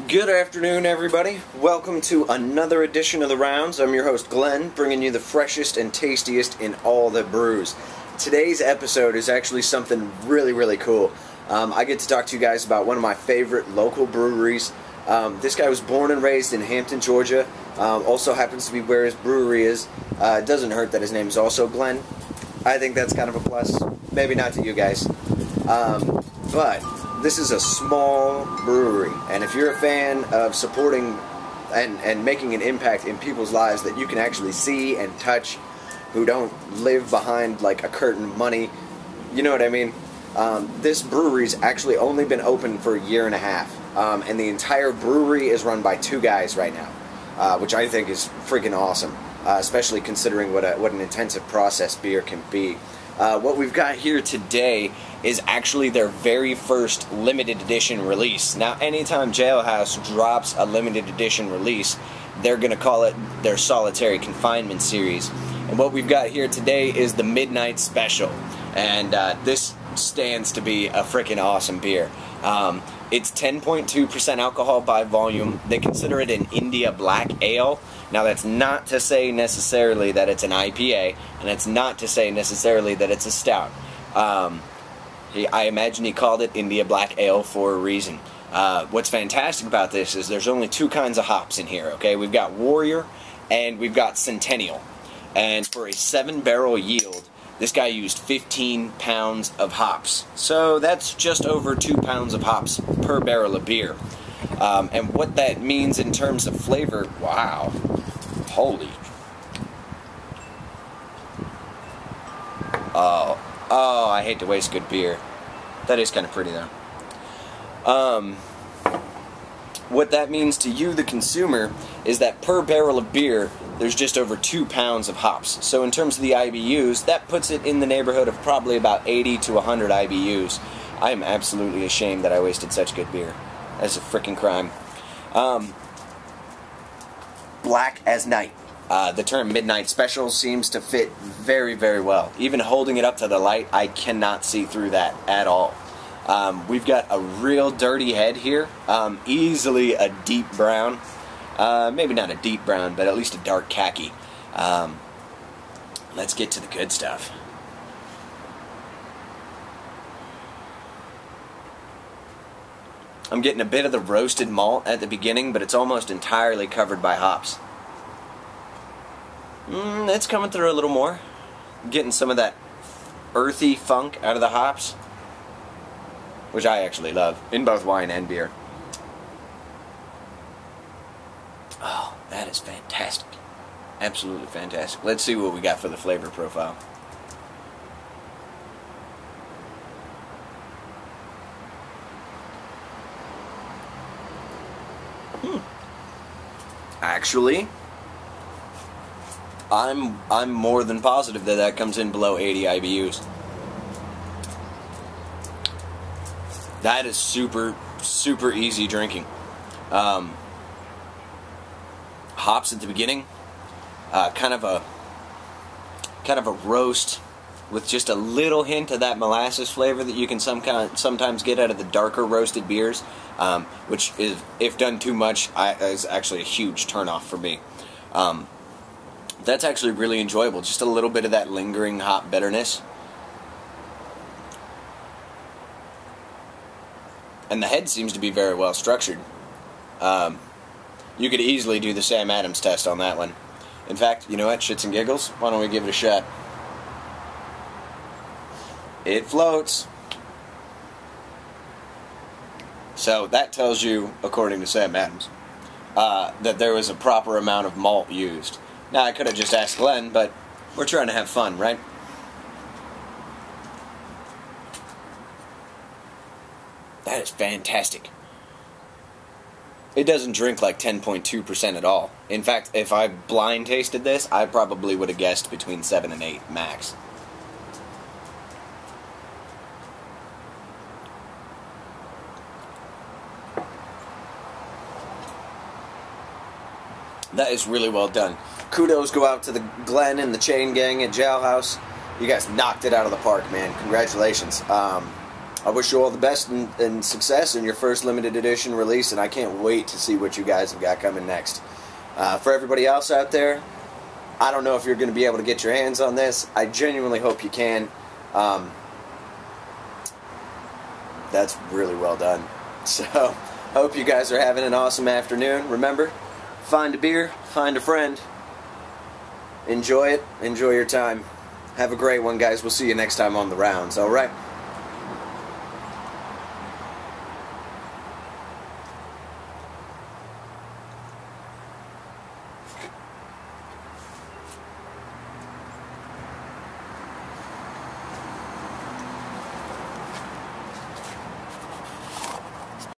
Good afternoon, everybody. Welcome to another edition of The Rounds. I'm your host, Glenn, bringing you the freshest and tastiest in all that brews. Today's episode is actually something really cool. I get to talk to you guys about one of my favorite local breweries. This guy was born and raised in Hampton, Georgia. Also happens to be where his brewery is. It doesn't hurt that his name is also Glenn. I think that's kind of a plus. Maybe not to you guys. But this is a small brewery, and if you're a fan of supporting and making an impact in people's lives that you can actually see and touch, who don't live behind like a curtain of money, you know what I mean? This brewery's actually only been open for a year and a half, and the entire brewery is run by two guys right now, which I think is freaking awesome, especially considering what an intensive process beer can be. What we've got here today is actually their very first limited edition release. Now, anytime Jailhouse drops a limited edition release, they're going to call it their solitary confinement series. And what we've got here today is the Midnight Special. And this stands to be a freaking awesome beer. It's 10.2% alcohol by volume. They consider it an India Black Ale. Now, that's not to say necessarily that it's an I.P.A, and it's not to say necessarily that it's a stout. I imagine he called it India Black Ale for a reason. What's fantastic about this is there's only two kinds of hops in here, okay? We've got Warrior and we've got Centennial. And for a 7-barrel yield, this guy used 15 pounds of hops. So that's just over 2 pounds of hops per barrel of beer. And what that means in terms of flavor, wow. Holy. Oh, I hate to waste good beer. That is kind of pretty, though. What that means to you, the consumer, is that per barrel of beer, there's just over 2 pounds of hops. So in terms of the IBUs, that puts it in the neighborhood of probably about 80 to 100 IBUs. I am absolutely ashamed that I wasted such good beer. That's a freaking crime. Black as night. The term Midnight Special seems to fit very well. Even holding it up to the light, I cannot see through that at all. We've got a real dirty head here. Easily a deep brown. Maybe not a deep brown, but at least a dark khaki. Let's get to the good stuff. I'm getting a bit of the roasted malt at the beginning, but it's almost entirely covered by hops. It's coming through a little more. Getting some of that earthy funk out of the hops, which I actually love, in both wine and beer. Oh, that is fantastic. Absolutely fantastic. Let's see what we got for the flavor profile. Actually, I'm more than positive that that comes in below 80 IBUs. That is super easy drinking. Hops at the beginning, kind of a roast with just a little hint of that molasses flavor that you can sometimes get out of the darker roasted beers, which is, if done too much, is actually a huge turnoff for me. That's actually really enjoyable. Just a little bit of that lingering hop bitterness. And the head seems to be very well structured. You could easily do the Sam Adams test on that one. In fact, you know what? Shits and giggles. Why don't we give it a shot? It floats. So that tells you, according to Sam Adams, that there was a proper amount of malt used. Now, I could have just asked Glenn, but we're trying to have fun, right? That is fantastic. It doesn't drink like 10.2% at all. In fact, if I blind tasted this, I probably would have guessed between 7 and 8 max. That is really well done. Kudos go out to the Glenn and the Chain Gang at Jailhouse. You guys knocked it out of the park, man. Congratulations. I wish you all the best and success in your first limited edition release, and I can't wait to see what you guys have got coming next. For everybody else out there, I don't know if you're going to be able to get your hands on this. I genuinely hope you can. That's really well done. So, I hope you guys are having an awesome afternoon. Remember, find a beer, find a friend. Enjoy it. Enjoy your time. Have a great one, guys. We'll see you next time on the rounds. All right?